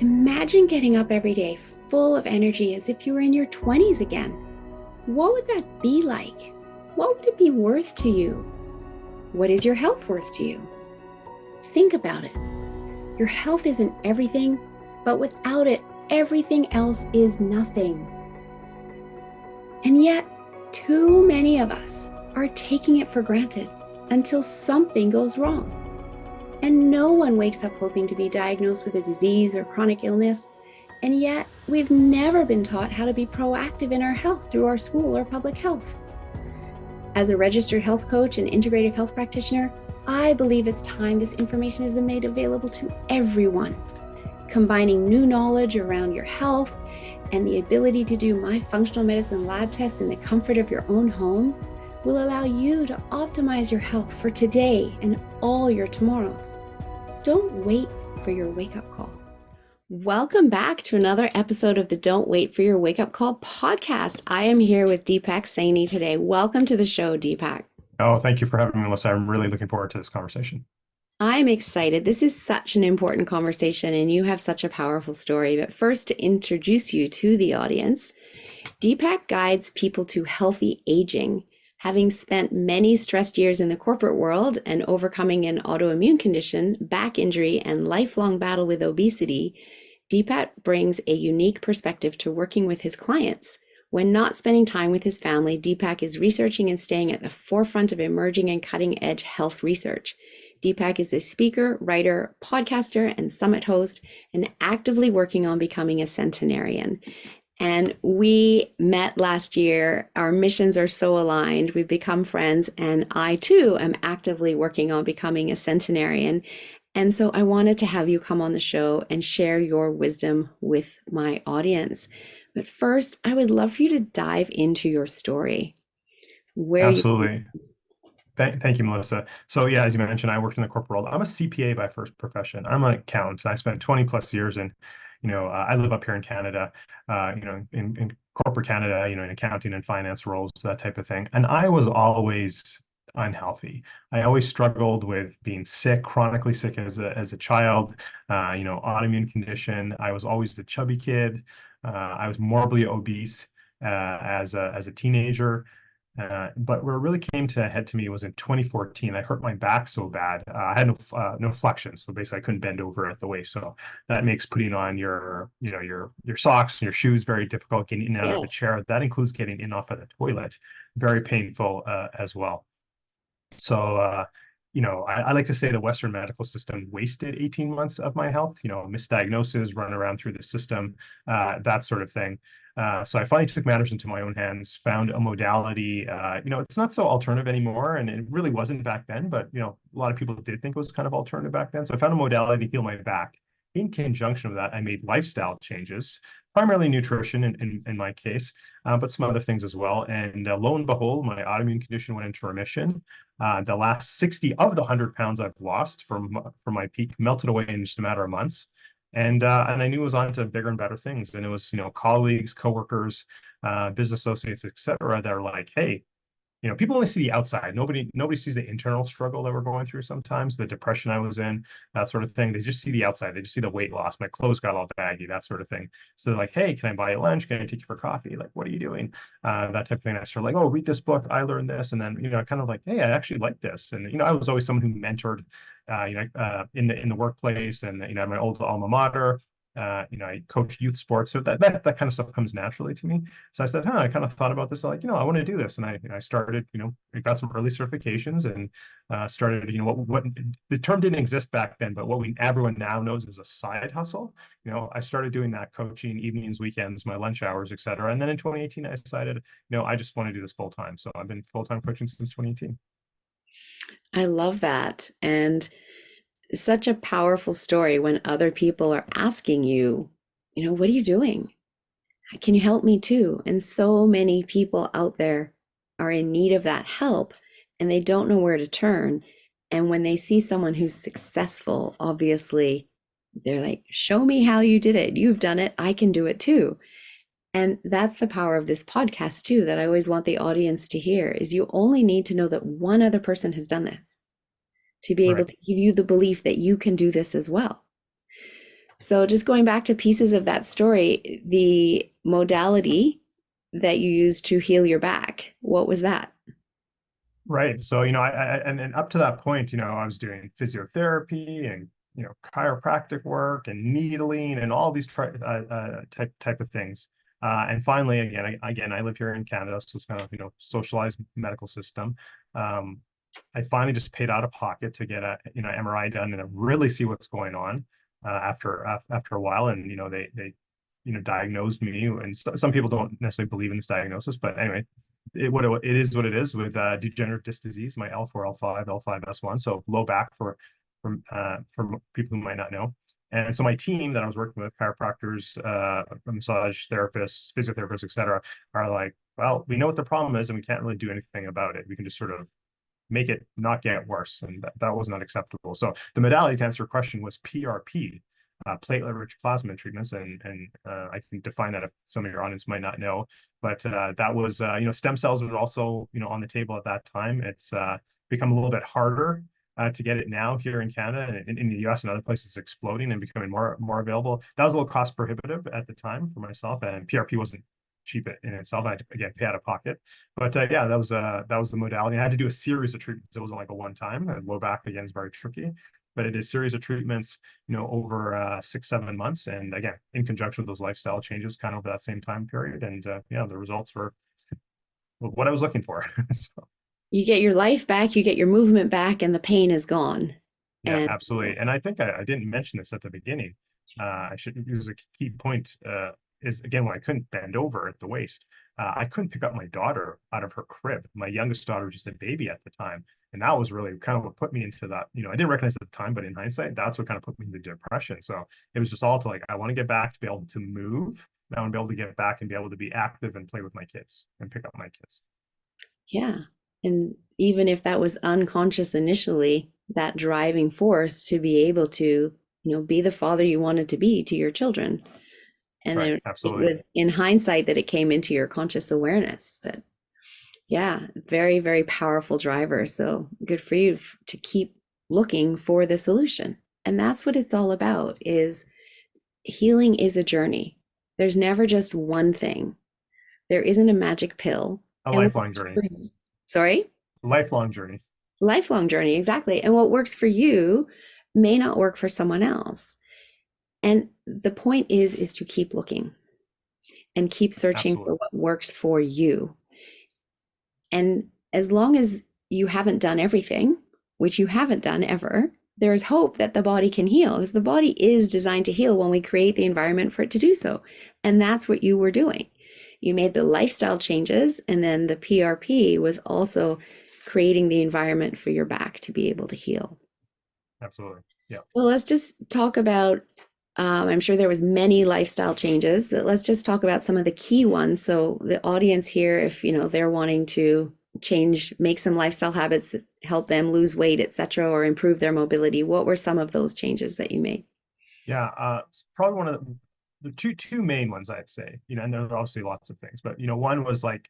Imagine getting up every day full of energy as if you were in your 20s again. What would that be like? What would it be worth to you? What is your health worth to you? Think about it. Your health isn't everything, but without it, everything else is nothing. And yet, too many of us are taking it for granted until something goes wrong. And no one wakes up hoping to be diagnosed with a disease or chronic illness. And yet, we've never been taught how to be proactive in our health through our school or public health. As a registered health coach and integrative health practitioner, I believe it's time this information is made available to everyone. Combining new knowledge around your health and the ability to do my functional medicine lab tests in the comfort of your own home will allow you to optimize your health for today and all your tomorrows. Don't wait for your wake-up call. Welcome back to another episode of the Don't Wait for Your Wake-Up Call podcast. I am here with Deepak Saini today. Welcome to the show, Deepak. Oh, thank you for having me, Melissa. I'm really looking forward to this conversation. I'm excited. This is such an important conversation and you have such a powerful story. But first, to introduce you to the audience, Deepak guides people to healthy aging. Having spent many stressed years in the corporate world and overcoming an autoimmune condition, back injury, and lifelong battle with obesity, Deepak brings a unique perspective to working with his clients. When not spending time with his family, Deepak is researching and staying at the forefront of emerging and cutting-edge health research. Deepak is a speaker, writer, podcaster, and summit host, and actively working on becoming a centenarian. And we met last year. Our missions are so aligned. We've become friends, and I too am actively working on becoming a centenarian. And so I wanted to have you come on the show and share your wisdom with my audience. But first, I would love for you to dive into your story. Absolutely. Thank you, Melissa. So yeah, as you mentioned, I worked in the corporate world. I'm a CPA by first profession. I'm an accountant. I spent 20 plus years in, I live up here in Canada, in corporate Canada, in accounting and finance roles, that type of thing. And I was always unhealthy. I always struggled with being sick, chronically sick as a child, autoimmune condition. I was always the chubby kid. I was morbidly obese as a teenager. But where it really came to a head to me was in 2014. I hurt my back so bad. I had no flexion, so basically I couldn't bend over at the waist. So that makes putting on your socks and your shoes very difficult. Getting in and out of a chair, that includes getting in and off of the toilet, very painful as well. So I like to say the Western medical system wasted 18 months of my health. Misdiagnosis, run around through the system, that sort of thing. So I finally took matters into my own hands, found a modality. It's not so alternative anymore, and it really wasn't back then, but a lot of people did think it was kind of alternative back then. So I found a modality to heal my back. In conjunction with that, I made lifestyle changes, primarily nutrition in my case, but some other things as well. And lo and behold, my autoimmune condition went into remission. The last 60 of the 100 pounds I've lost from my peak melted away in just a matter of months. And I knew it was on to bigger and better things. And it was, colleagues, coworkers, business associates, et cetera, that are like, hey, people only see the outside. Nobody sees the internal struggle that we're going through sometimes, the depression I was in, that sort of thing. They just see the outside. They just see the weight loss. My clothes got all baggy, that sort of thing. So they're like, hey, can I buy you lunch? Can I take you for coffee? Like, what are you doing? That type of thing. I started like, oh, read this book. I learned this. And then, kind of like, hey, I actually like this. And, I was always someone who mentored, in the workplace and, my old alma mater. I coach youth sports, so that kind of stuff comes naturally to me. So I said, I kind of thought about this, like, I want to do this, and I started, I got some early certifications and started, what the term didn't exist back then, but what everyone now knows is a side hustle. I started doing that, coaching evenings, weekends, my lunch hours, et cetera. And then in 2018, I decided, I just want to do this full time. So I've been full time coaching since 2018. I love that. And such a powerful story when other people are asking you, what are you doing? Can you help me too? And so many people out there are in need of that help and they don't know where to turn. And when they see someone who's successful, obviously, they're like, show me how you did it. You've done it. I can do it too. And that's the power of this podcast too, that I always want the audience to hear is you only need to know that one other person has done this to be able to give you the belief that you can do this as well. So just going back to pieces of that story, the modality that you used to heal your back, what was that? Right. So, and up to that point, I was doing physiotherapy and, chiropractic work and needling and all these type of things. And finally, again, I live here in Canada, so it's kind of, socialized medical system. Um, I finally just paid out of pocket to get a, MRI done and really see what's going on after a while. And, they diagnosed me. And some people don't necessarily believe in this diagnosis, but anyway, it is what it is with degenerative disc disease, my L4, L5, L5, S1, so low back for people who might not know. And so my team that I was working with, chiropractors, massage therapists, physiotherapists, etc., are like, well, we know what the problem is, and we can't really do anything about it. We can just sort of make it not get worse, and that was not acceptable. So the modality, to answer your question, was PRP, platelet-rich plasma treatments, and I can define that if some of your audience might not know. But that was, stem cells was also, on the table at that time. It's become a little bit harder to get it now here in Canada, and in the US and other places, it's exploding and becoming more available. That was a little cost prohibitive at the time for myself, and PRP wasn't cheap in itself. I had to, again, pay out of pocket. But yeah, that was the modality. I had to do a series of treatments. It wasn't like a one time. And low back again is very tricky, but it is a series of treatments, over 6, 7 months. And again, in conjunction with those lifestyle changes, kind of over that same time period. And yeah, the results were what I was looking for. So, You get your life back, you get your movement back, and the pain is gone. yeah, And absolutely. And I think I didn't mention this at the beginning. I should use a key point, is again when I couldn't bend over at the waist. I couldn't pick up my daughter out of her crib. My youngest daughter was just a baby at the time, and that was really kind of what put me into that. I didn't recognize at the time, but in hindsight, that's what kind of put me into depression. So it was just all to like, I want to get back to be able to move. I want to be able to get back and be able to be active and play with my kids and pick up my kids. yeah. And even if that was unconscious initially, that driving force to be able to, be the father you wanted to be to your children. And Right. then it Absolutely. was in hindsight that it came into your conscious awareness. But yeah, very, very powerful driver. So good for you to keep looking for the solution. And that's what it's all about is healing is a journey. There's never just one thing. There isn't a magic pill. A And lifelong journey. sorry? Lifelong journey. Lifelong journey, exactly. And what works for you may not work for someone else. And the point is to keep looking and keep searching for Absolutely. what works for you. And as long as you haven't done everything, which you haven't done ever, there's hope that the body can heal because the body is designed to heal when we create the environment for it to do so. And that's what you were doing. You made the lifestyle changes, and then the PRP was also creating the environment for your back to be able to heal. Absolutely. Yeah. So let's just talk about, I'm sure there was many lifestyle changes, but let's just talk about some of the key ones. So the audience here, if they're wanting to change, make some lifestyle habits that help them lose weight, etc., or improve their mobility, what were some of those changes that you made? Yeah. It's probably one of the two main ones I'd say, and there are obviously lots of things, but one was like,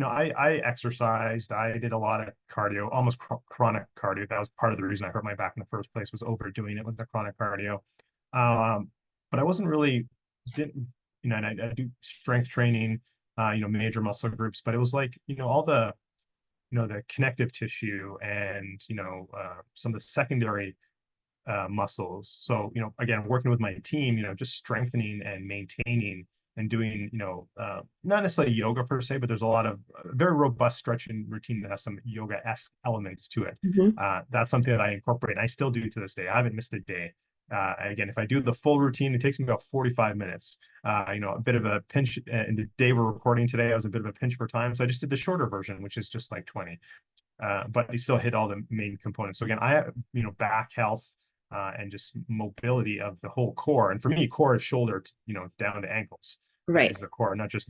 I exercised, I did a lot of cardio, almost chronic cardio. That was part of the reason I hurt my back in the first place, was overdoing it with the chronic cardio. But I wasn't really, didn't, and I do strength training, major muscle groups, but it was like, all the connective tissue and, some of the secondary muscles. So, again, working with my team, just strengthening and maintaining and doing, not necessarily yoga per se, but there's a lot of very robust stretching routine that has some yoga-esque elements to it. Mhm. That's something that I incorporate, and I still do to this day. I haven't missed a day. Again, if I do the full routine, it takes me about 45 minutes. A bit of a pinch in the day we're recording today. I was a bit of a pinch for time, so I just did the shorter version, which is just like 20. But you still hit all the main components. So again, I have, back health and just mobility of the whole core. And for me, core is shoulder, down to ankles, Right. is the core, not just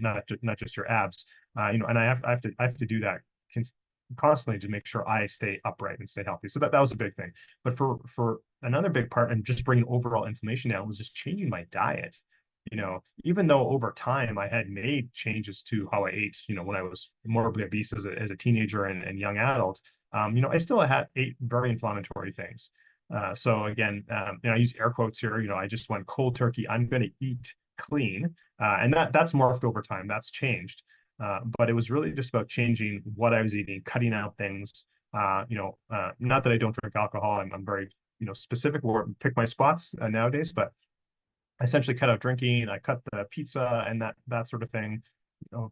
your abs. And I have to do that constantly to make sure I stay upright and stay healthy. So that was a big thing. But for another big part, and just bringing overall inflammation down, was just changing my diet. Even though over time I had made changes to how I ate, when I was morbidly obese as a teenager and young adult, I still had ate very inflammatory things. So again, I use air quotes here. I just went cold turkey. I'm going to eat clean, and that's morphed over time. That's changed, but it was really just about changing what I was eating, cutting out things. Not that I don't drink alcohol. I'm very specific where pick my spots nowadays, but I essentially cut out drinking. I cut the pizza and that sort of thing. You know,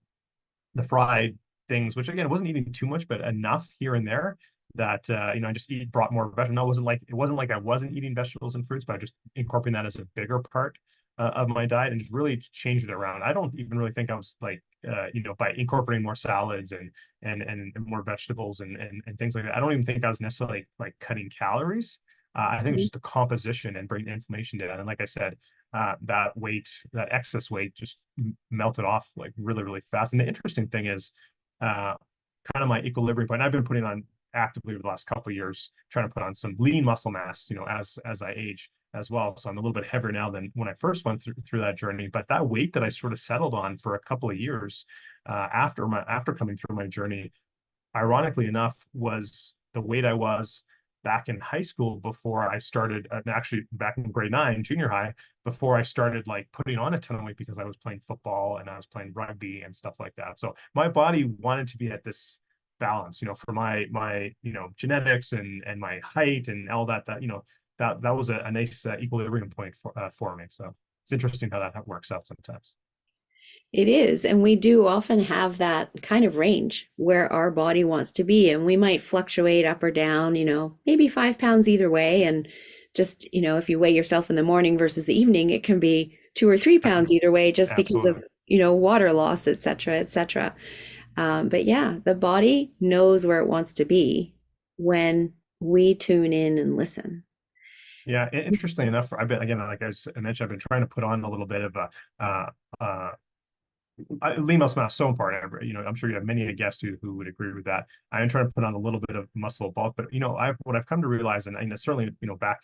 the fried things, which again wasn't eating too much, but enough here and there that I just brought more vegetables. No, it wasn't like I wasn't eating vegetables and fruits, but I just incorporating that as a bigger part of my diet and just really changed it around. I don't even really think I was like by incorporating more salads and more vegetables and things like that. I don't even think I was necessarily like cutting calories. I think it was Mhm. just the composition and bringing inflammation down. And like I said, that excess weight just melted off like really, really fast. And the interesting thing is, uh, kind of my equilibrium point. I've been putting on actively over the last couple of years, trying to put on some lean muscle mass, as I age as well. So I'm a little bit heavier now than when I first went through that journey. But that weight that I sort of settled on for a couple of years after coming through my journey, ironically enough, was the weight I was back in high school before I started, actually back in grade 9, junior high, before I started like putting on a ton of weight because I was playing football and I was playing rugby and stuff like that. So my body wanted to be at this balance, for my genetics and my height and all that was a nice equilibrium point for me. So it's interesting how that works out sometimes. It is. And we do often have that kind of range where our body wants to be. And we might fluctuate up or down, maybe 5 pounds either way. And just, if you weigh yourself in the morning versus the evening, it can be 2 or 3 pounds either way just because of, Absolutely. water loss, et cetera, et cetera. But yeah, the body knows where it wants to be when we tune in and listen. Yeah, interestingly enough, I've been again, like I mentioned, I've been trying to put on a little bit of a uh, lean muscle mass so important. I'm sure you have many a guest who would agree with that. I'm trying to put on a little bit of muscle bulk, but what I've come to realize, and certainly back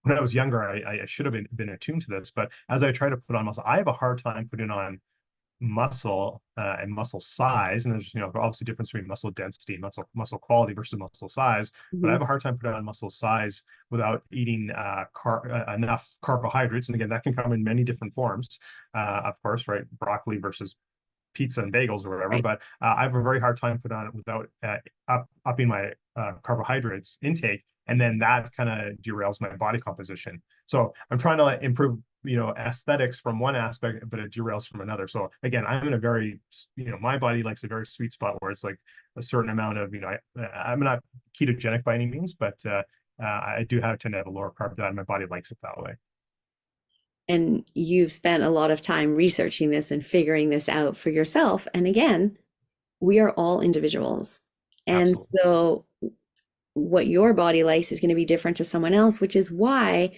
when I was younger, I should have been attuned to this, but as I try to put on muscle, I have a hard time putting on muscle and muscle size, and there's obviously difference between muscle density, muscle quality versus muscle size. But I Mhm. have a hard time putting on muscle size without eating enough carbohydrates, and again that can come in many different forms, of course, right? Broccoli versus pizza and bagels or whatever. Right. But I have a very hard time putting on it without upping my carbohydrates intake, and then that kind of derails my body composition. So I'm trying to like, improve, aesthetics from one aspect, but it derails from another. So again, I'm in a very, my body likes a very sweet spot where it's like a certain amount of, I'm not ketogenic by any means, but I do tend to have a lower carb diet. My body likes it that way. And you've spent a lot of time researching this and figuring this out for yourself. And again, we are all individuals. And Absolutely. so what your body likes is going to be different to someone else, which is why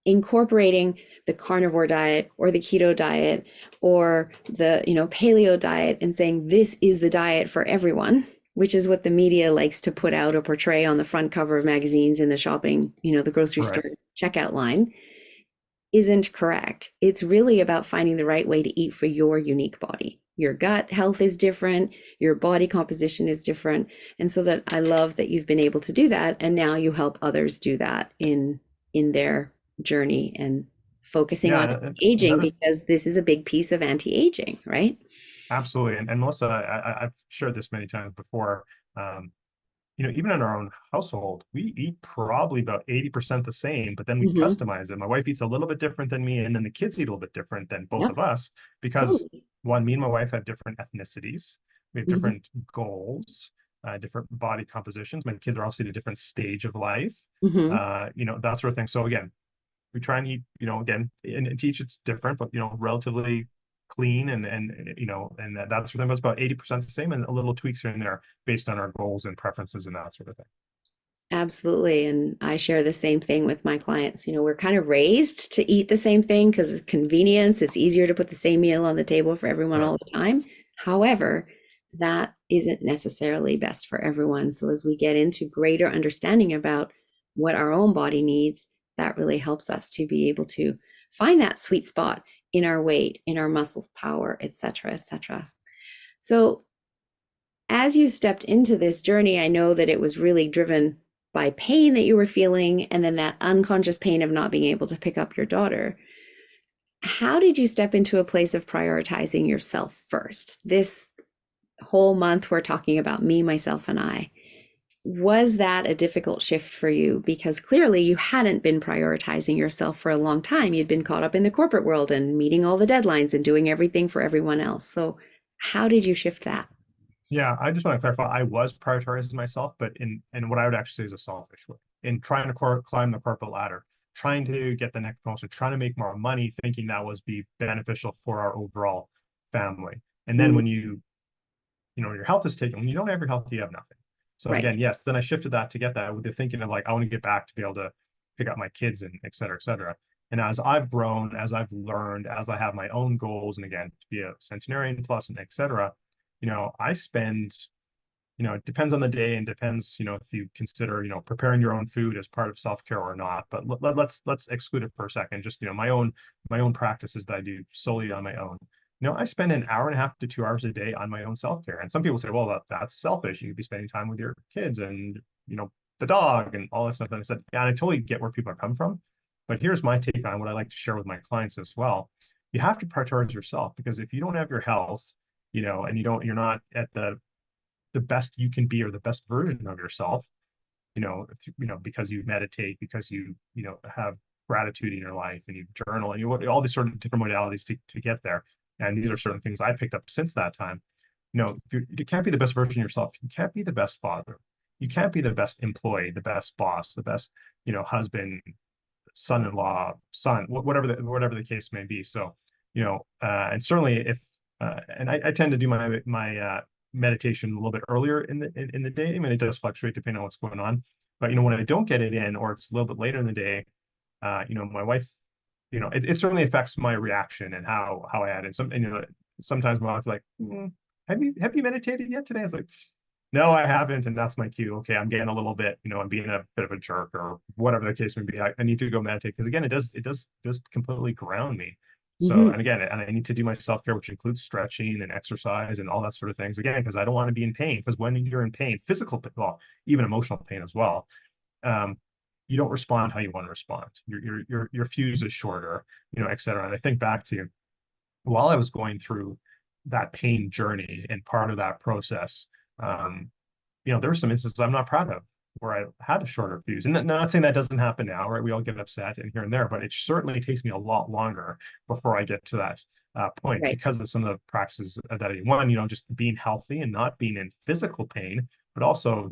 incorporating the carnivore diet or the keto diet or the, paleo diet and saying this is the diet for everyone, which is what the media likes to put out or portray on the front cover of magazines in the shopping, the grocery Right. store checkout line, isn't correct. It's really about finding the right way to eat for your unique body. Your gut health is different, your body composition is different. And so that I love that you've been able to do that and now you help others do that in their journey and focusing on Yeah. aging Another because this is a big piece of anti-aging, right? Absolutely. And Melissa, I've shared this many times before. Um, even in our own household, we eat probably about 80% the same, but then we Mm-hmm. customize it. My wife eats a little bit different than me, and then the kids eat a little bit different than both Yep, of us because totally. one, me and my wife have different ethnicities. We have Mm-hmm. different goals, different body compositions. My kids are obviously at a different stage of life, Mm-hmm. that sort of thing. So again, we try and eat, again, and teach it's different, but relatively clean and that sort of thing. But it's about 80% the same and a little tweaks here and there based on our goals and preferences and that sort of thing. Absolutely. And I share the same thing with my clients. We're kind of raised to eat the same thing because of convenience. It's easier to put the same meal on the table for everyone Right. all the time. However, that isn't necessarily best for everyone. So as we get into greater understanding about what our own body needs, that really helps us to be able to find that sweet spot in our weight, in our muscles power, et cetera, et cetera. So as you stepped into this journey, I know that it was really driven by pain that you were feeling, and then that unconscious pain of not being able to pick up your daughter. How did you step into a place of prioritizing yourself first? This whole month, we're talking about me, myself, and I. Was that a difficult shift for you? Because clearly you hadn't been prioritizing yourself for a long time. You'd been caught up in the corporate world and meeting all the deadlines and doing everything for everyone else. So, how did you shift that? Yeah, I just want to clarify. I was prioritizing myself, but in what I would actually say is a selfish way. In trying to climb the corporate ladder, trying to get the next promotion, trying to make more money, thinking that was be beneficial for our overall family. And then Mm, when your health is taken, when you don't have your health, you have nothing. So right. again, yes, then I shifted that to get that with the thinking of like, I want to get back to be able to pick up my kids and et cetera, et cetera. And as I've grown, as I've learned, as I have my own goals, and again, to be a centenarian plus and et cetera, I spend, it depends on the day and depends, if you consider, preparing your own food as part of self-care or not. But let's exclude it for a second. Just, my own practices that I do solely on my own. I spend an hour and a half to 2 hours a day on my own self-care. And some people say, well, that's selfish. You could be spending time with your kids and, the dog and all that stuff. And I said, yeah, and I totally get where people are coming from. But here's my take on what I like to share with my clients as well. You have to prioritize yourself, because if you don't have your health, and you're not at the best you can be, or the best version of yourself, because you meditate, because you have gratitude in your life, and you journal, and all these sort of different modalities to get there. And these are certain things I picked up since that time. You can't be the best version of yourself. You can't be the best father. You can't be the best employee, the best boss, the best, husband, son-in-law, son, whatever the case may be. So, and certainly if, and I tend to do my meditation a little bit earlier in the day. I mean, it does fluctuate depending on what's going on. But when I don't get it in, or it's a little bit later in the day, my wife, it certainly affects my reaction and how I add. Sometimes my wife's like, have you meditated yet today? I was like, no, I haven't, and that's my cue. Okay, I'm getting a little bit, I'm being a bit of a jerk or whatever the case may be. I need to go meditate, because again, it does completely ground me. So, Mhm. and again, and I need to do my self-care, which includes stretching and exercise and all that sort of things. Again, because I don't want to be in pain. Because when you're in pain, well, even emotional pain as well, um, you don't respond how you want to respond. Your fuse is shorter, et cetera. And I think back to while I was going through that pain journey, and part of that process, um, there were some instances I'm not proud of where I had a shorter fuse. And not saying that doesn't happen now, right? We all get upset and here and there, but it certainly takes me a lot longer before I get to that point, Right. because of some of the practices that just being healthy and not being in physical pain, but also,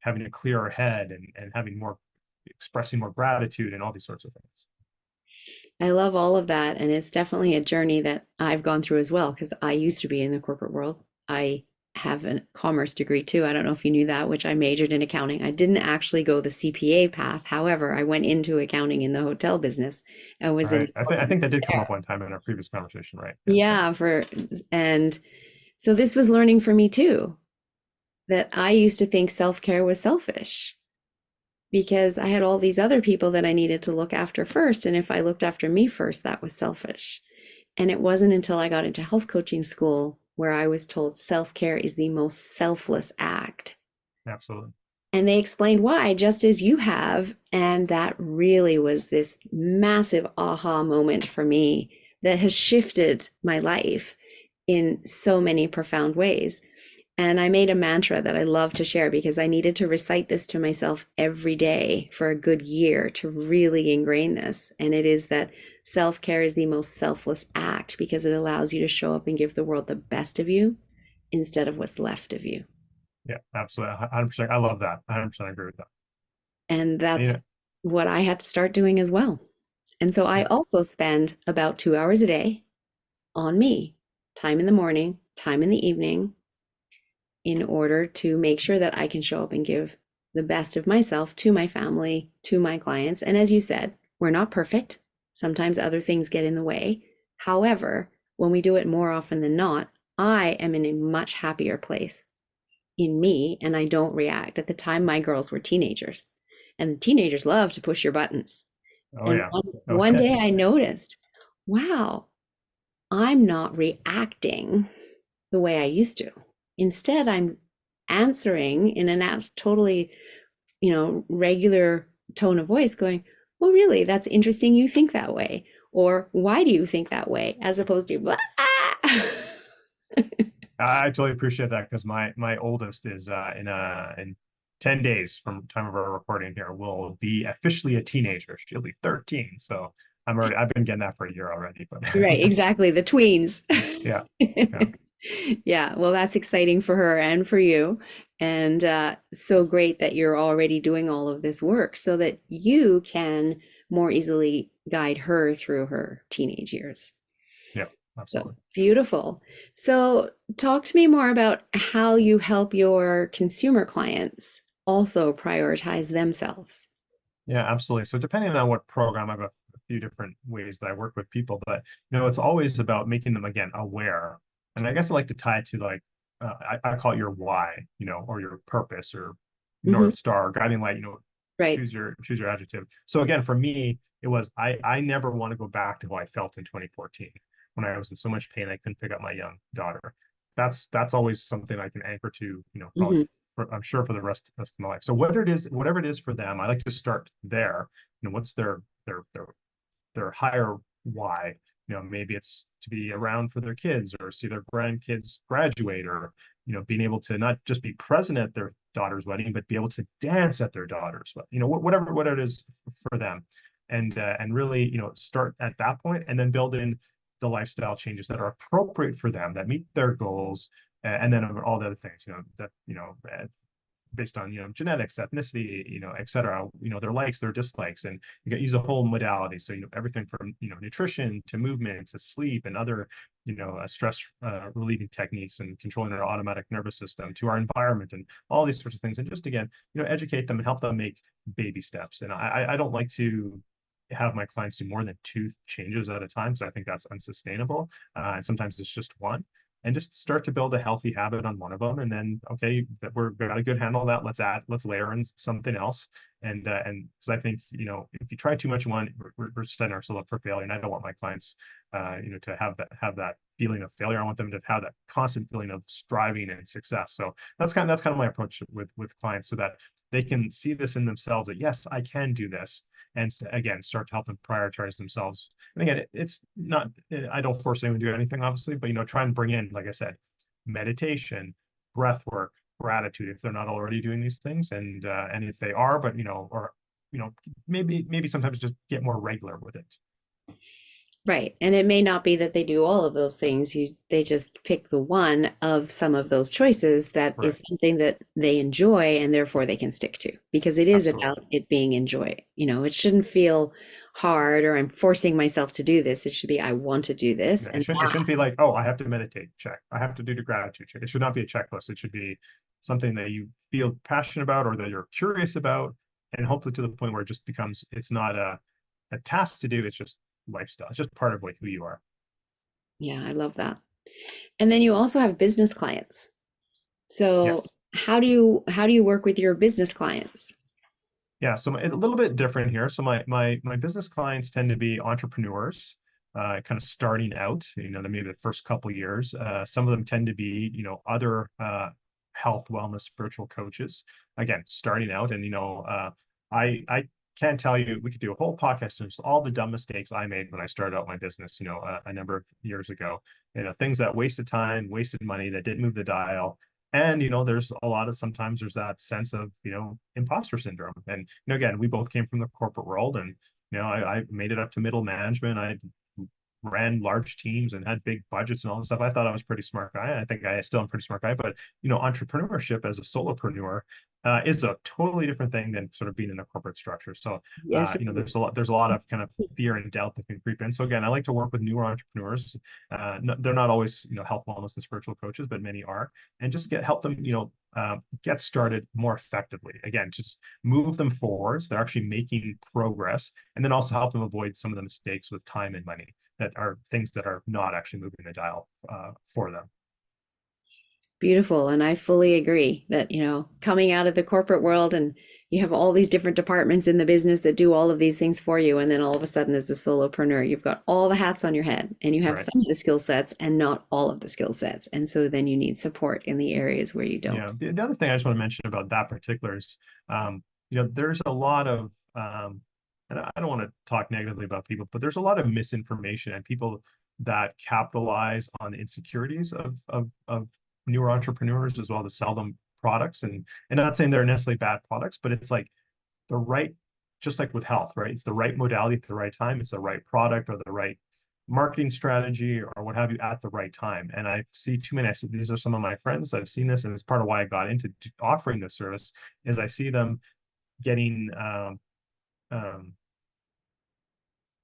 having a clearer head, and having more, expressing more gratitude and all these sorts of things. I love all of that. And it's definitely a journey that I've gone through as well, because I used to be in the corporate world. I have a commerce degree too. I don't know if you knew that, which I majored in accounting. I didn't actually go the CPA path. However, I went into accounting in the hotel business and was in Right. I think that did come up one time in our previous conversation, right? Yeah. yeah, and so this was learning for me too, that I used to think self-care was selfish because I had all these other people that I needed to look after first. And if I looked after me first, that was selfish. And it wasn't until I got into health coaching school where I was told self-care is the most selfless act. Absolutely. And they explained why, just as you have. And that really was this massive aha moment for me that has shifted my life in so many profound ways. And I made a mantra that I love to share because I needed to recite this to myself every day for a good year to really ingrain this. And it is that self care is the most selfless act because it allows you to show up and give the world the best of you instead of what's left of you. Yeah, absolutely. 100%. I love that. 100% agree with that. And And, that's what I had to start doing as well. And so I yeah, also spend about 2 hours a day on me, time in the morning, time in the evening, in order to make sure that I can show up and give the best of myself to my family, to my clients. And as you said, we're not perfect. Sometimes other things get in the way. However, when we do it more often than not, I am in a much happier place in me and I don't react. At the time, my girls were teenagers, and teenagers love to push your buttons. oh And yeah. Oh, one day I noticed, wow, I'm not reacting the way I used to. Instead, I'm answering in an totally regular tone of voice going, well, really, that's interesting you think that way. Or why do you think that way? As opposed to, blah. I totally appreciate that because my oldest is in 10 days from time of our recording here will be officially a teenager. She'll be 13. So I've been getting that for a year already, but Right, exactly. The tweens. yeah. Yeah. Yeah, well, that's exciting for her and for you. And so great that you're already doing all of this work so that you can more easily guide her through her teenage years. Yeah, So absolutely. beautiful. So, talk to me more about how you help your consumer clients also prioritize themselves. Yeah, absolutely. So depending on what program, I've got a few different ways that I work with people, but it's always about making them again aware. And I guess I like to tie it to like I call it your why, or your purpose or Hmm. North Star, guiding light, Right. choose your adjective. So again, for me, it was I never want to go back to how I felt in 2014 when I was in so much pain I couldn't pick up my young daughter. That's always something I can anchor to, probably Hmm. I'm sure for the rest of my life. So whatever it is for them, I like to start there. What's their higher why? Maybe it's to be around for their kids or see their grandkids graduate, or being able to not just be present at their daughter's wedding, but be able to dance at their daughter's wedding. Whatever it is for them, and really start at that point, and then build in the lifestyle changes that are appropriate for them that meet their goals, and then all the other things that based on genetics, ethnicity, et cetera, their likes, their dislikes, and you got use a whole modality. So everything from nutrition to movement to sleep and other stress relieving techniques and controlling our automatic nervous system to our environment and all these sorts of things, and just again educate them and help them make baby steps. And I don't like to have my clients do more than two changes at a time, so I think that's unsustainable. And sometimes it's just one, and just start to build a healthy habit on one of them, and then okay, that we're got a good handle on that, let's layer in something else. And because I think if you try too much in one, we're setting ourselves up for failure, and I don't want my clients to have that feeling of failure. I want them to have that constant feeling of striving and success. So that's kind of my approach with clients, so that they can see this in themselves, that yes, I can do this, and again start to help them prioritize themselves. And again, it's not, I don't force anyone to do anything, obviously, but try and bring in, like I said, meditation, breath work, gratitude if they're not already doing these things, and if they are, but or maybe sometimes just get more regular with it. Right. And it may not be that they do all of those things. They just pick the one of some of those choices that Right. is something that they enjoy and therefore they can stick to, because it is Absolutely. about it being enjoy. It shouldn't feel hard or I'm forcing myself to do this. It should be I want to do this. Yeah, And it shouldn't be like, oh, I have to meditate, check. I have to do the gratitude, check. It should not be a checklist. It should be something that you feel passionate about or that you're curious about, and hopefully to the point where it just becomes, it's not a task to do, it's just lifestyle. It's just part of who you are. yeah, I love that. And then you also have business clients. So Yes. how do you work with your business clients? Yeah, so a little bit different here. So my business clients tend to be entrepreneurs, kind of starting out. Maybe the first couple years. Some of them tend to be, other health, wellness, spiritual coaches. Again, starting out, and I can't tell you. We could do a whole podcast on just all the dumb mistakes I made when I started out my business. A number of years ago. Things that wasted time, wasted money, that didn't move the dial. And there's a lot of, sometimes there's that sense of imposter syndrome. And again, we both came from the corporate world, and I made it up to middle management. I ran large teams and had big budgets and all this stuff. I thought I was a pretty smart guy. I think I still am a pretty smart guy. But entrepreneurship as a solopreneur is a totally different thing than sort of being in a corporate structure. So Yes, it is. there's a lot of kind of fear and doubt that can creep in. So again, I like to work with newer entrepreneurs. No, they're not always health, wellness, and spiritual coaches, but many are, and just help them get started more effectively. Again, just move them forwards. They're actually making progress, and then also help them avoid some of the mistakes with time and money that are things that are not actually moving the dial for them. Beautiful. And I fully agree that, coming out of the corporate world and you have all these different departments in the business that do all of these things for you. And then all of a sudden, as a solopreneur, you've got all the hats on your head and you have Right. some of the skill sets and not all of the skill sets. And so then you need support in the areas where you don't. Yeah. The other thing I just want to mention about that particular is there's a lot of, and I don't want to talk negatively about people, but there's a lot of misinformation and people that capitalize on the insecurities of newer entrepreneurs as well to sell them products, and not saying they're necessarily bad products, but it's like the right, just like with health, right? It's the right modality at the right time. It's the right product or the right marketing strategy or what have you at the right time. And I see too many. These are some of my friends. I've seen this, and it's part of why I got into offering this service. Is I see them getting, um,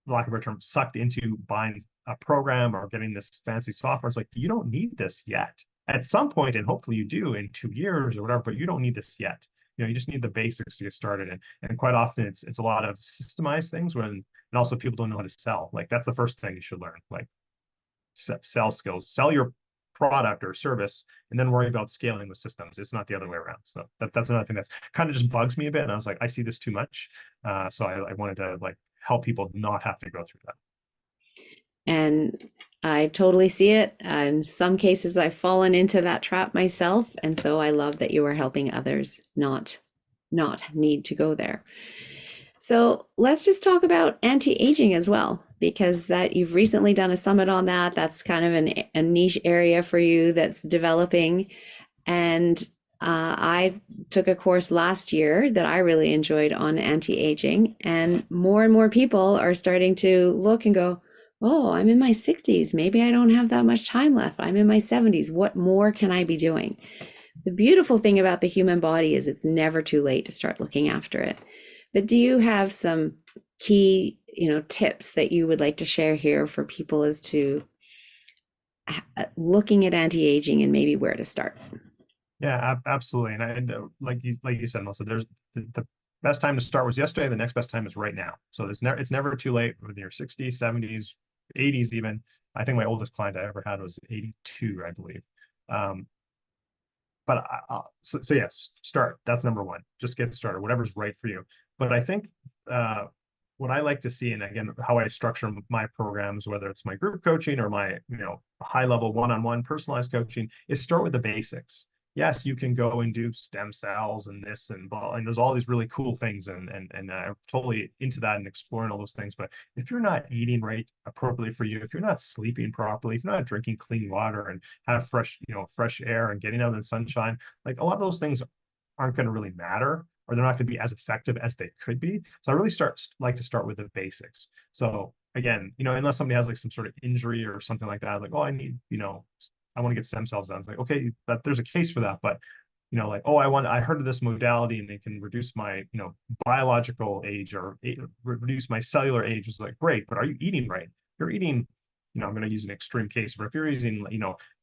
lack of a better term, sucked into buying a program or getting this fancy software. It's like, you don't need this yet. At some point, and hopefully you do in 2 years or whatever, but you don't need this yet. You just need the basics to get started. And quite often it's a lot of systemized things and also people don't know how to sell. Like that's the first thing you should learn. Like sell skills, sell your product or service, and then worry about scaling with systems. It's not the other way around. So that's another thing that's kind of just bugs me a bit. And I was like, I see this too much. So I wanted to like help people not have to go through that. And I totally see it. In some cases, I've fallen into that trap myself. And so I love that you are helping others not need to go there. So let's just talk about anti-aging as well, because that you've recently done a summit on that. That's kind of a niche area for you that's developing. And I took a course last year that I really enjoyed on anti-aging, and more people are starting to look and go, oh, I'm in my 60s. Maybe I don't have that much time left. I'm in my 70s. What more can I be doing? The beautiful thing about the human body is it's never too late to start looking after it. But do you have some key, tips that you would like to share here for people as to looking at anti-aging and maybe where to start? Yeah, absolutely. And like you said, Melissa, there's the best time to start was yesterday. The next best time is right now. So it's never too late whether you're 60s, 70s, 80s even. I think my oldest client I ever had was 82, I believe. But so yes, start. That's number one. Just get started, whatever's right for you. But I think what I like to see, and again, how I structure my programs, whether it's my group coaching or my high level one-on-one personalized coaching, is start with the basics. Yes, you can go and do stem cells and this and blah, and there's all these really cool things, and I'm totally into that and exploring all those things. But if you're not eating right appropriately for you, if you're not sleeping properly, if you're not drinking clean water and have fresh air and getting out in the sunshine, like a lot of those things aren't going to really matter, or they're not going to be as effective as they could be. So I really like to start with the basics. So again, unless somebody has like some sort of injury or something like that, like, oh, I need, I want to get stem cells done. It's like, okay, but there's a case for that. But like, oh, I heard of this modality and it can reduce my, biological age or reduce my cellular age. It's like, great, but are you eating right? If you're eating, I'm going to use an extreme case, but if you're using,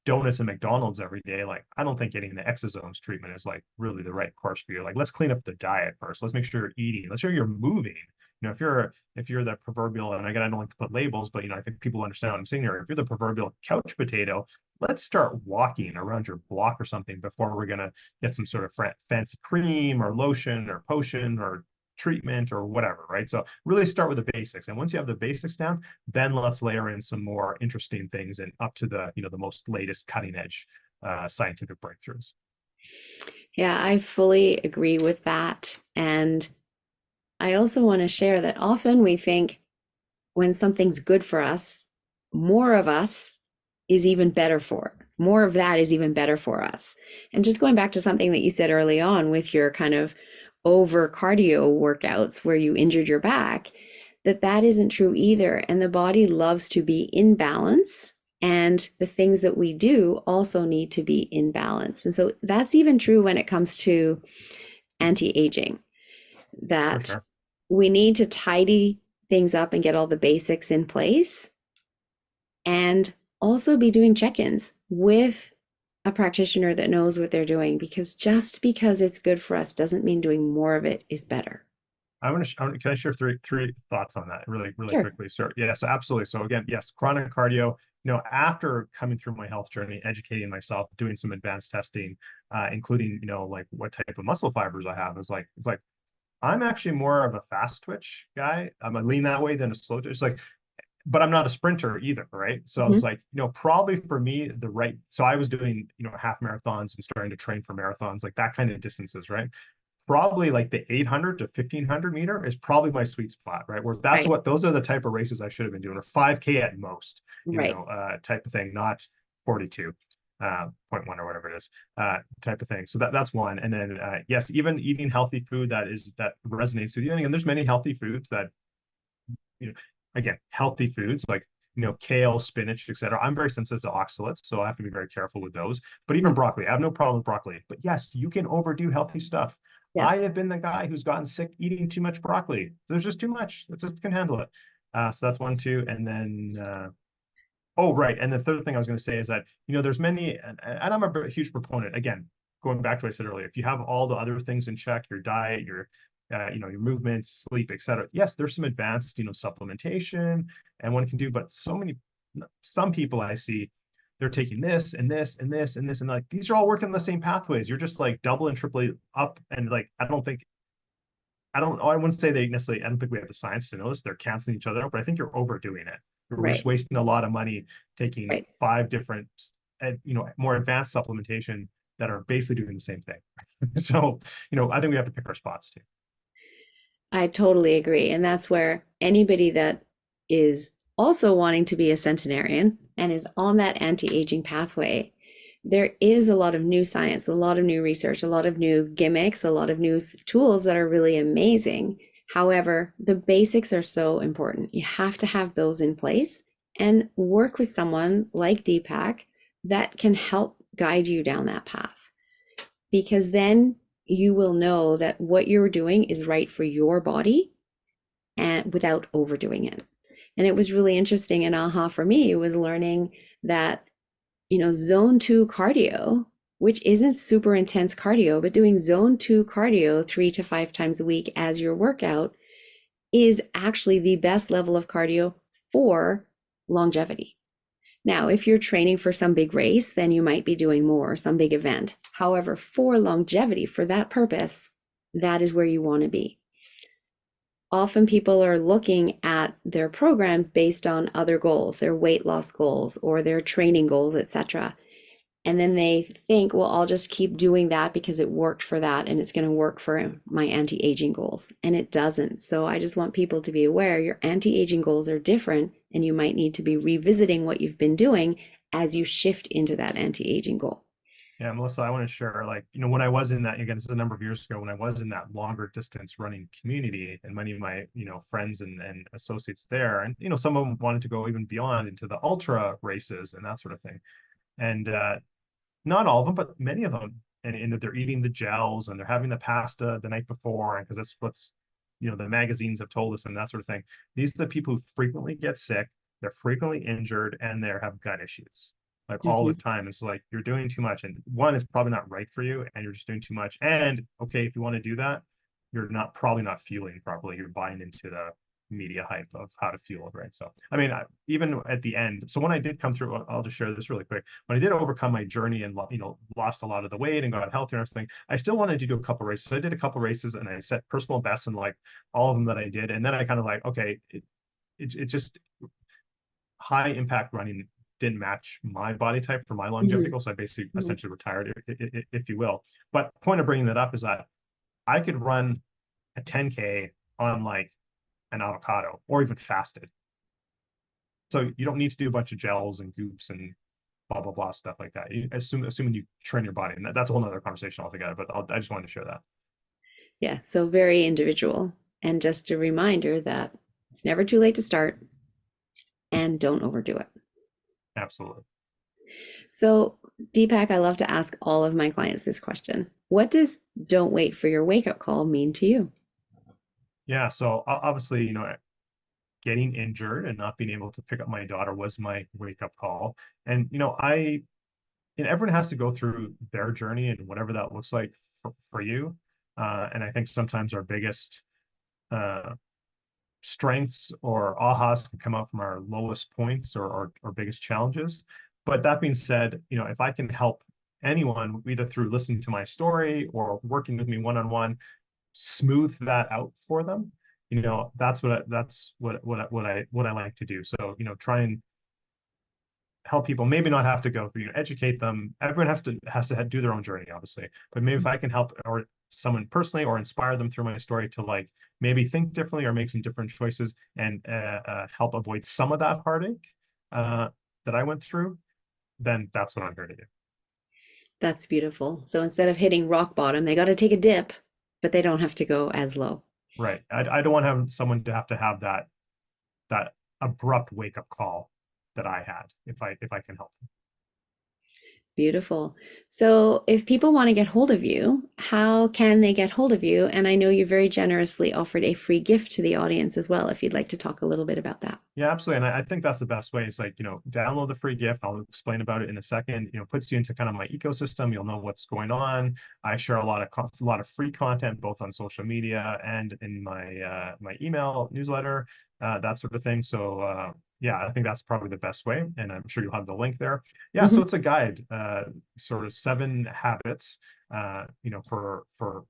donuts and McDonald's every day, like I don't think getting the exosomes treatment is like really the right course for you. Like let's clean up the diet first. Let's make sure you're eating. Let's sure you're moving. If you're the proverbial, and again I don't like to put labels, but I think people understand what I'm saying here. If you're the proverbial couch potato, let's start walking around your block or something before we're gonna get some sort of fancy cream or lotion or potion or treatment or whatever, right? So really start with the basics. And once you have the basics down, then let's layer in some more interesting things and up to the, the most latest cutting edge scientific breakthroughs. Yeah, I fully agree with that. And I also want to share that often we think when something's good for us, more of us is even better for it. More of that is even better for us. And just going back to something that you said early on with your kind of over cardio workouts where you injured your back, that isn't true either. And the body loves to be in balance. And the things that we do also need to be in balance. And so that's even true when it comes to anti-aging, that Sure. we need to tidy things up and get all the basics in place, and also be doing check-ins with a practitioner that knows what they're doing, because just because it's good for us doesn't mean doing more of it is better. Can I share three thoughts on that really Sure. quickly? So yeah, so absolutely. So again, yes, chronic cardio. After coming through my health journey, educating myself, doing some advanced testing, including like what type of muscle fibers I have, it's like I'm actually more of a fast twitch guy. I'm a lean that way than a slow twitch. It's like, but I'm not a sprinter either, right? So I was Mhm. like, probably for me, so I was doing, half marathons and starting to train for marathons, like that kind of distances, right? probably like the 800 to 1500 meter is probably my sweet spot, right? Where that's Right. what, those are the type of races I should have been doing, or 5K at most, Right. type of thing, not 42. Point one or whatever it is, type of thing. So that's one. And then yes, even eating healthy food that resonates with you. And there's many healthy foods that, again, healthy foods like, kale, spinach, etc. I'm very sensitive to oxalates, so I have to be very careful with those. But even Mm. broccoli, I have no problem with broccoli. But yes, you can overdo healthy stuff. I Yes. have been the guy who's gotten sick eating too much broccoli. There's just too much. It just can handle it. So that's one, two, and then oh, right. And the third thing I was going to say is that, there's many, and I'm a huge proponent, again, going back to what I said earlier, if you have all the other things in check, your diet, your movements, sleep, etc. Yes, there's some advanced, supplementation and one can do, but some people I see, they're taking this and this and this and this, and like, these are all working the same pathways. You're just like double and triple up. And like, I wouldn't say they necessarily, I don't think we have the science to know this. They're canceling each other out, but I think you're overdoing it. You're just Right. wasting a lot of money taking Right. 5 different, more advanced supplementation that are basically doing the same thing. So, I think we have to pick our spots too. I totally agree. And that's where anybody that is also wanting to be a centenarian and is on that anti-aging pathway, there is a lot of new science, a lot of new research, a lot of new gimmicks, a lot of new tools that are really amazing. However, the basics are so important. You have to have those in place and work with someone like Deepak that can help guide you down that path, because then you will know that what you're doing is right for your body and without overdoing it. And it was really interesting, and aha for me was learning that, zone 2 cardio, which isn't super intense cardio, but doing zone 2 cardio 3 to 5 times a week as your workout is actually the best level of cardio for longevity. Now, if you're training for some big race, then you might be doing more, some big event. However, for longevity, for that purpose, that is where you want to be. Often people are looking at their programs based on other goals, their weight loss goals or their training goals, etc. And then they think, well, I'll just keep doing that because it worked for that and it's going to work for my anti-aging goals. And it doesn't. So I just want people to be aware your anti-aging goals are different and you might need to be revisiting what you've been doing as you shift into that anti-aging goal. Yeah, Melissa, I want to share, like, when I was in that, again, this is a number of years ago, when I was in that longer distance running community, and many of my, friends and associates there, and, some of them wanted to go even beyond into the ultra races and that sort of thing. And not all of them, but many of them, and that they're eating the gels and they're having the pasta the night before, and because that's what's, the magazines have told us and that sort of thing. These are the people who frequently get sick, they're frequently injured, and they have gut issues like all the Mhm. time. It's like you're doing too much, and one is probably not right for you, and you're just doing too much. And okay, if you want to do that, you're probably not fueling properly. You're buying into the media hype of how to fuel it, right? So, I mean, even at the end, so when I did come through, I'll just share this really quick. When I did overcome my journey and lost a lot of the weight and got healthier and everything, I still wanted to do a couple races. So I did a couple races and I set personal bests in like all of them that I did, and then I kind of like, okay, it just high impact running didn't match my body type for my longevity Mhm. goal. So I basically Mhm. essentially retired, if you will. But point of bringing that up is that I could run a 10K on like an avocado or even fasted. So you don't need to do a bunch of gels and goops and blah blah blah stuff like that. Assuming you train your body, and that's a whole other conversation altogether. But I just wanted to share that. Yeah, so very individual. And just a reminder that it's never too late to start and don't overdo it. Absolutely. So, Deepak, I love to ask all of my clients this question. What does don't wait for your wake up call mean to you? Yeah. So obviously, getting injured and not being able to pick up my daughter was my wake up call. And and everyone has to go through their journey and whatever that looks like for you. And I think sometimes our biggest uh, strengths or ahas can come out from our lowest points or biggest challenges. But that being said, if I can help anyone either through listening to my story or working with me one-on-one, smooth that out for them, that's what I like to do. So, try and help people, maybe not have to go through, educate them. Everyone has to do their own journey, obviously, but maybe if I can help or someone personally or inspire them through my story to like maybe think differently or make some different choices and help avoid some of that heartache that I went through, then that's what I'm here to do. That's beautiful. So instead of hitting rock bottom, they got to take a dip, but they don't have to go as low. Right. I don't want to have someone to have that abrupt wake up call that I had if I can help them. Beautiful. So if people want to get hold of you, how can they get hold of you? And I know you very generously offered a free gift to the audience as well, if you'd like to talk a little bit about that. Yeah, absolutely. And I think that's the best way is like, download the free gift. I'll explain about it in a second. Puts you into kind of my ecosystem. You'll know what's going on. I share a lot of free content, both on social media and in my email newsletter, that sort of thing. So yeah, I think that's probably the best way. And I'm sure you'll have the link there. Yeah, so Mhm. it's a guide, sort of 7 habits, for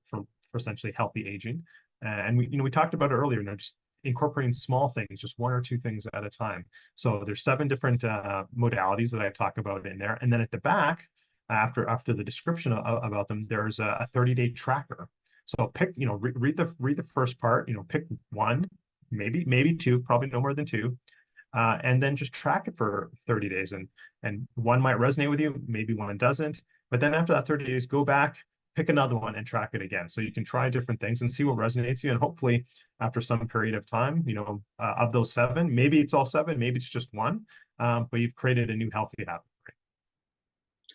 essentially healthy aging. And we talked about it earlier, just incorporating small things, just 1 or 2 things at a time. So there's 7 different modalities that I talk about in there. And then at the back, after the description about them, there's a 30-day tracker. So pick, read the first part, pick one, maybe two, probably no more than two, and then just track it for 30 days. And one might resonate with you, maybe one doesn't. But then after that 30 days, go back, pick another one and track it again. So you can try different things and see what resonates with you. And hopefully after some period of time, of those 7, maybe it's all 7, maybe it's just one, but you've created a new healthy habit.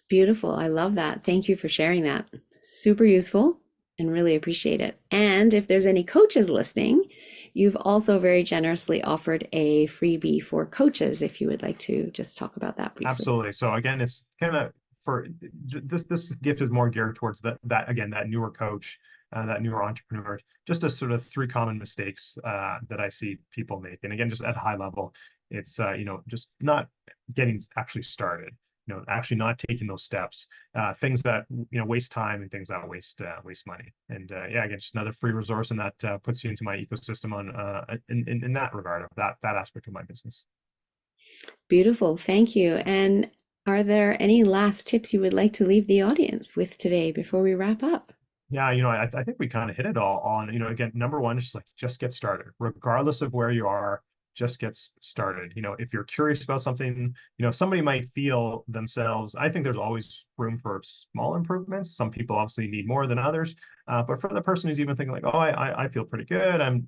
Beautiful. I love that. Thank you for sharing that. Super useful and really appreciate it. And if there's any coaches listening, you've also very generously offered a freebie for coaches if you would like to just talk about that briefly. Absolutely. So again, it's kind of for this gift is more geared towards that newer coach, that newer entrepreneur. Just a sort of 3 common mistakes that I see people make. And again, just at a high level, it's just not getting actually started. Actually not taking those steps. Things that waste time and things that waste money. And yeah, again, just another free resource, and that puts you into my ecosystem on in that regard of that aspect of my business. Beautiful. Thank you. And are there any last tips you would like to leave the audience with today before we wrap up? Yeah, I think we kind of hit it all on, again, number one is just get started, regardless of where you are, just get started. If you're curious about something, somebody might feel themselves. I think there's always room for small improvements. Some people obviously need more than others. But for the person who's even thinking like, oh, I feel pretty good.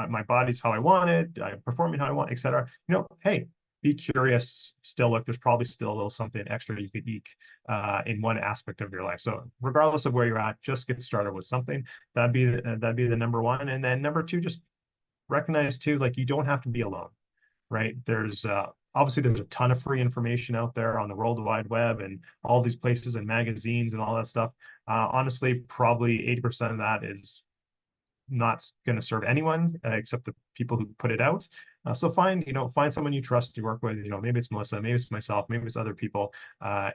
My body's how I want it, I'm performing how I want, etc. Hey, be curious. Still, look, there's probably still a little something extra you could eke in one aspect of your life. So regardless of where you're at, just get started with something. That'd be the number one. And then number two, just recognize too, like you don't have to be alone, right? There's obviously there's a ton of free information out there on the World Wide Web and all these places and magazines and all that stuff. Honestly, probably 80% of that is not going to serve anyone except the people who put it out. So find someone you trust to work with. Maybe it's Melissa, maybe it's myself, maybe it's other people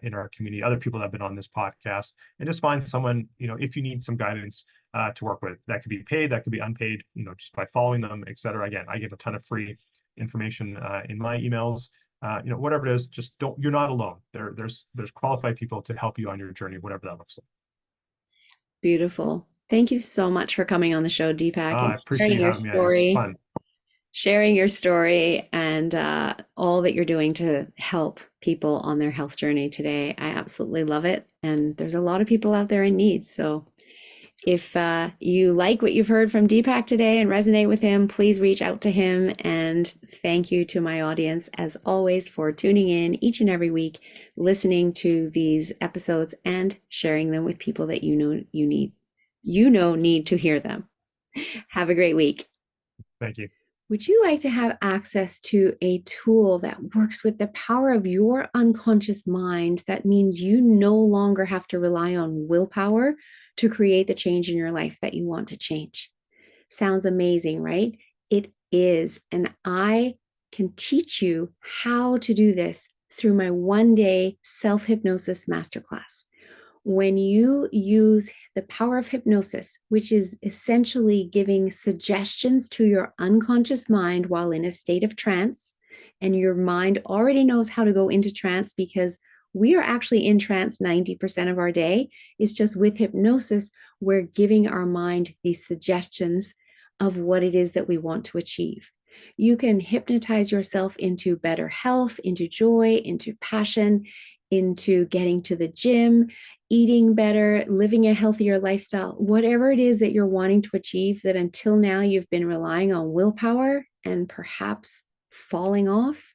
in our community, other people that have been on this podcast, and just find someone, if you need some guidance to work with. That could be paid, that could be unpaid, just by following them, etc. Again, I give a ton of free information in my emails. Whatever it is, just don't. You're not alone. There's qualified people to help you on your journey, whatever that looks like. Beautiful. Thank you so much for coming on the show, Deepak, I and appreciate sharing you your having me. It was story, fun. and all that you're doing to help people on their health journey today. I absolutely love it. And there's a lot of people out there in need. So if you like what you've heard from Deepak today and resonate with him, please reach out to him. And thank you to my audience, as always, for tuning in each and every week, listening to these episodes and sharing them with people that need to hear them. Have a great week. Thank you. Would you like to have access to a tool that works with the power of your unconscious mind? That means you no longer have to rely on willpower to create the change in your life that you want to change. Sounds amazing, right? It is. And I can teach you how to do this through my 1-day self-hypnosis masterclass. When you use the power of hypnosis, which is essentially giving suggestions to your unconscious mind while in a state of trance, and your mind already knows how to go into trance because We are actually in trance 90% of our day. It's just with hypnosis, we're giving our mind these suggestions of what it is that we want to achieve. You can hypnotize yourself into better health, into joy, into passion, into getting to the gym, eating better, living a healthier lifestyle, whatever it is that you're wanting to achieve that until now you've been relying on willpower and perhaps falling off.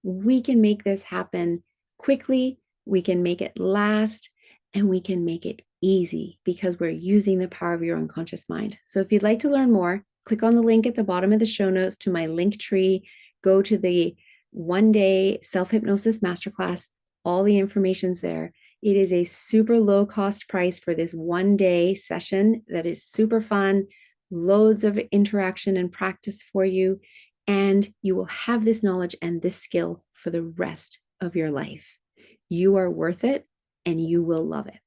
We can make this happen quickly, we can make it last, and we can make it easy because we're using the power of your unconscious mind. So if you'd like to learn more, click on the link at the bottom of the show notes to my link tree. Go to the 1-day self-hypnosis masterclass. All the information's there. It is a super low cost price for this 1-day session that is super fun, loads of interaction and practice for you, and you will have this knowledge and this skill for the rest of your life. You are worth it, and you will love it.